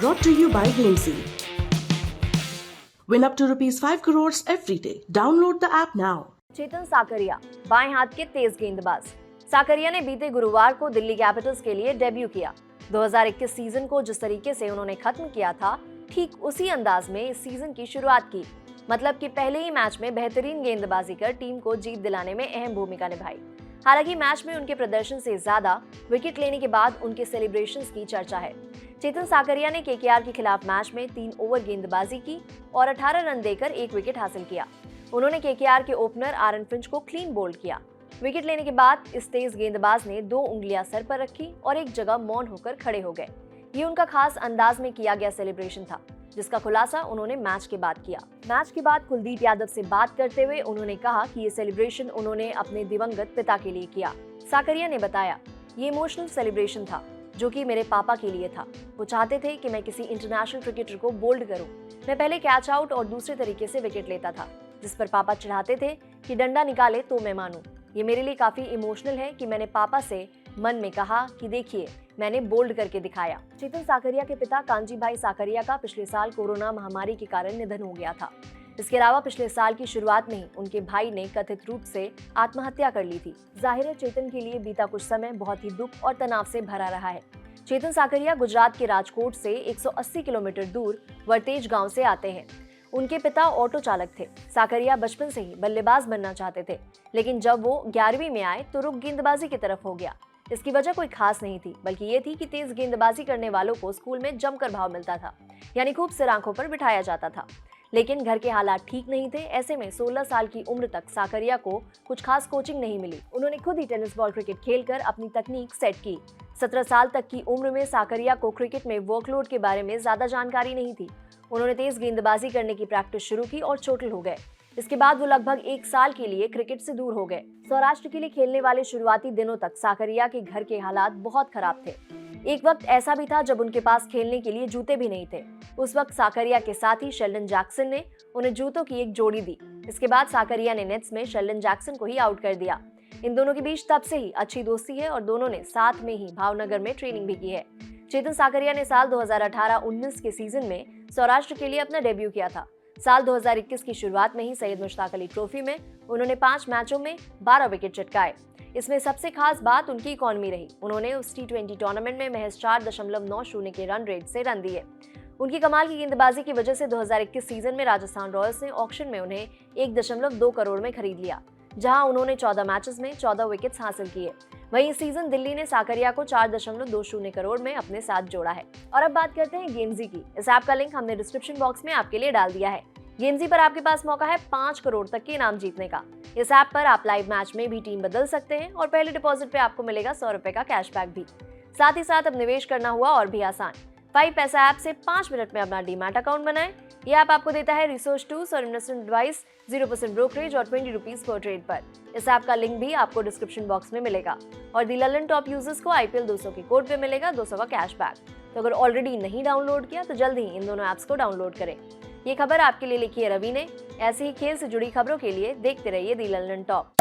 Brought to you by Gamesy. Win up to rupees 5 crores every day. Download the app now. चेतन साकरिया बाएं हाथ के तेज गेंदबाज। साकरिया ने बीते गुरुवार को दिल्ली कैपिटल्स के लिए डेब्यू किया। 2021 सीजन को जिस तरीके से उन्होंने खत्म किया था, ठीक उसी अंदाज में इस सीजन की शुरुआत की। मतलब कि पहले ही मैच में बेहतरीन गेंदबाजी कर टीम को जीत दिलाने में अहम भूमिका निभाई। हालांकि मैच में उनके प्रदर्शन से ज्यादा विकेट लेने के बाद उनके सेलिब्रेशंस की चर्चा है। चेतन साकरिया ने केकेआर के खिलाफ मैच में 3 ओवर गेंदबाजी की और 18 रन देकर 1 विकेट हासिल किया। उन्होंने केकेआर के ओपनर आरन फिंच को क्लीन बोल्ड किया। विकेट लेने के बाद इस तेज गेंदबाज ने 2 उंगलियां सर पर रखी और एक जगह मौन होकर खड़े हो गए। ये उनका खास अंदाज में किया गया सेलिब्रेशन था, जिसका खुलासा उन्होंने मैच के बाद किया। मैच के बाद कुलदीप यादव से बात करते हुए उन्होंने कहा कि ये सेलिब्रेशन उन्होंने अपने दिवंगत पिता के लिए किया। साकरिया ने बताया, ये इमोशनल सेलिब्रेशन था जो कि मेरे पापा के लिए था। वो चाहते थे कि मैं किसी इंटरनेशनल क्रिकेटर को बोल्ड करूं। मैं पहले कैच आउट और दूसरे तरीके से विकेट लेता था, जिस पर पापा चिढ़ाते थे कि डंडा निकाले तो मैं मानूं। ये मेरे लिए काफी इमोशनल है कि मैंने पापा से मन में कहा कि देखिए मैंने बोल्ड करके दिखाया। चेतन साकरिया के पिता कांजी भाई साकरिया का पिछले साल कोरोना महामारी के कारण निधन हो गया था। इसके अलावा पिछले साल की शुरुआत में ही उनके भाई ने कथित रूप से आत्महत्या कर ली थी। जाहिर है चेतन के लिए बीता कुछ समय बहुत ही दुख और तनाव से भरा रहा है। चेतन साकरिया गुजरात के राजकोट से 180 किलोमीटर दूर वरतेज गांव से आते हैं। उनके पिता ऑटो चालक थे। साकरिया बचपन से ही बल्लेबाज बनना चाहते थे, लेकिन जब वो 11वीं में आए तो रुख गेंदबाजी की तरफ हो गया। इसकी वजह कोई खास नहीं थी, बल्कि ये थी कि तेज गेंदबाजी करने वालों को स्कूल में जमकर भाव मिलता था, यानी खूब सिर आंखों पर बिठाया जाता था। लेकिन घर के हालात ठीक नहीं थे। ऐसे में 16 साल की उम्र तक साकरिया को कुछ खास कोचिंग नहीं मिली। उन्होंने खुद ही टेनिस बॉल क्रिकेट खेलकर अपनी तकनीक सेट की। 17 साल तक की उम्र में साकरिया को क्रिकेट में वर्कलोड के बारे में ज्यादा जानकारी नहीं थी। उन्होंने तेज गेंदबाजी करने की प्रैक्टिस शुरू की और चोटिल हो गए। इसके बाद वो लगभग 1 साल के लिए क्रिकेट से दूर हो गए। सौराष्ट्र के लिए खेलने वाले शुरुआती दिनों तक साकरिया के घर के हालात बहुत खराब थे। एक वक्त ऐसा भी था जब उनके पास खेलने के लिए जूते भी नहीं थे। उस वक्त साकरिया के साथ ही शेल्डन जैक्सन ने उन्हें जूतों की एक जोड़ी दी। इसके बाद साकरिया ने नेट्स में शेल्डन जैक्सन को ही आउट कर दिया। इन दोनों के बीच तब से ही अच्छी दोस्ती है और दोनों ने साथ में ही भावनगर में ट्रेनिंग भी की है। चेतन साकरिया ने साल 2018-19 के सीजन में सौराष्ट्र के लिए अपना डेब्यू किया था। साल 2021 की शुरुआत में ही सैयद मुश्ताक अली ट्रॉफी में उन्होंने 5 मैचों में 12 विकेट चटकाए। इसमें सबसे खास बात उनकी इकॉनमी रही। उन्होंने उस T20 टूर्नामेंट में महज 4.90 के रन रेट से रन दिए। उनकी कमाल की गेंदबाजी की वजह से 2021 सीजन में राजस्थान रॉयल्स ने ऑक्शन में उन्हें 1.2 करोड़ में खरीद लिया, जहां उन्होंने 14 मैचेस में 14 विकेट्स हासिल किए। वहीं इस सीजन दिल्ली ने साकरिया को 4.20 करोड़ में अपने साथ जोड़ा है। और अब बात करते हैं गेमजी की। इस ऐप का लिंक हमने डिस्क्रिप्शन बॉक्स में आपके लिए डाल दिया है। गेमजी पर आपके पास मौका है 5 करोड़ तक के इनाम जीतने का। इस ऐप पर आप लाइव मैच में भी टीम बदल सकते हैं और पहले डिपॉजिट पे आपको मिलेगा 100 रुपए का कैशबैक भी। साथ ही साथ अब निवेश करना हुआ और भी आसान। 5 पैसा ऐप से 5 मिनट में अपना डीमैट अकाउंट बनाएं। यह ऐप आपको देता है रिसर्च टूल्स और इन्वेस्टमेंट एडवाइस, 0% ब्रोकरेज और 20 रुपीज पर ट्रेड पर। इस ऐप का लिंक भी आपको डिस्क्रिप्शन बॉक्स में मिलेगा। और दी ललन टॉप यूजर्स को IPL 200 के कोड पे मिलेगा 200 का कैशबैक। तो अगर ऑलरेडी नहीं डाउनलोड किया तो जल्द ही इन दोनों ऐप्स को डाउनलोड करें। ये खबर आपके लिए लिखी है रवि ने। ऐसे ही खेल से जुड़ी खबरों के लिए देखते रहिए दी ललन टॉप।